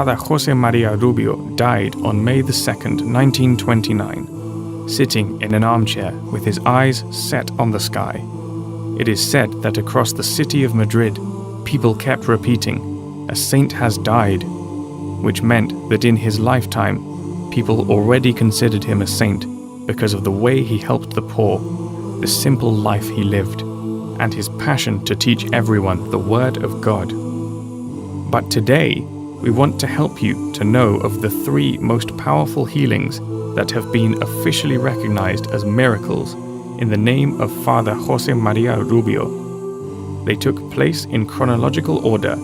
Father Jose Maria Rubio died on May 2nd, 1929, sitting in an armchair with his eyes set on the sky. It is said that across the city of Madrid, people kept repeating, "A saint has died," which meant that in his lifetime, people already considered him a saint because of the way he helped the poor, the simple life he lived, and his passion to teach everyone the Word of God. But today, we want to help you to know of the 3 most powerful healings that have been officially recognized as miracles in the name of Father Jose Maria Rubio. They took place in chronological order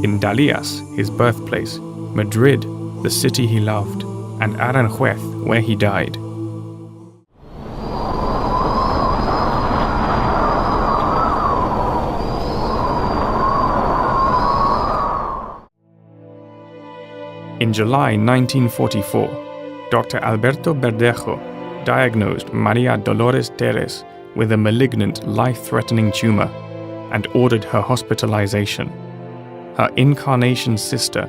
in Dalias, his birthplace, Madrid, the city he loved, and Aranjuez, where he died. In July 1944, Dr. Alberto Verdejo diagnosed Maria Dolores TERRES with a malignant, life-threatening tumor and ordered her hospitalization. Her incarnation sister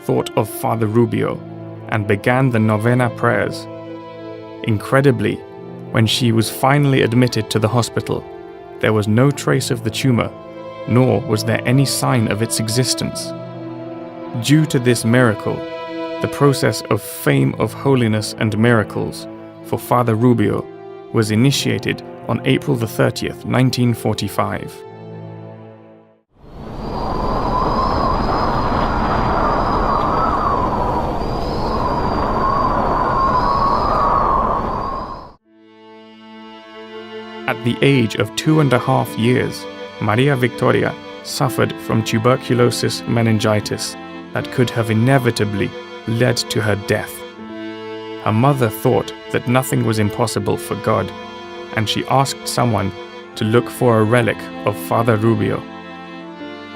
thought of Father Rubio and began the novena prayers. Incredibly, when she was finally admitted to the hospital, there was no trace of the tumor, nor was there any sign of its existence. Due to this miracle, the process of Fame of Holiness and Miracles for Father Rubio was initiated on April 30th, 1945. At the age of 2.5 years, Maria Victoria suffered from tuberculosis meningitis that could have inevitably led to her death. Her mother thought that nothing was impossible for God, and she asked someone to look for a relic of Father Rubio.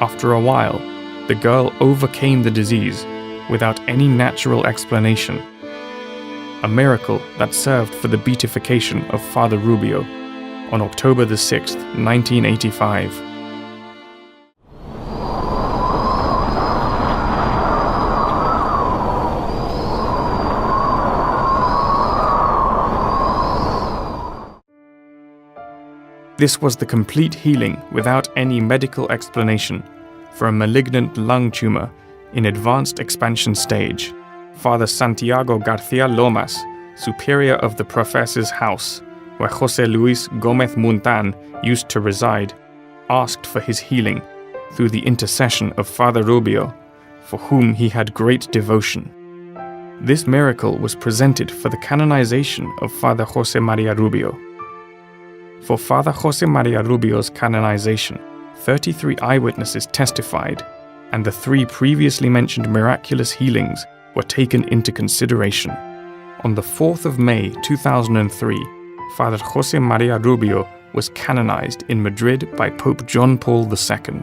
After a while, the girl overcame the disease without any natural explanation, a miracle that served for the beatification of Father Rubio on October 6th, 1985. This was the complete healing without any medical explanation for a malignant lung tumor in advanced expansion stage. Father Santiago García Lomas, superior of the professor's house, where José Luis Gómez Muntan used to reside, asked for his healing through the intercession of Father Rubio, for whom he had great devotion. This miracle was presented for the canonization of Father Jose Maria Rubio. For Father Jose Maria Rubio's canonization, 33 eyewitnesses testified, and the 3 previously mentioned miraculous healings were taken into consideration. On the 4th of May 2003, Father Jose Maria Rubio was canonized in Madrid by Pope John Paul II.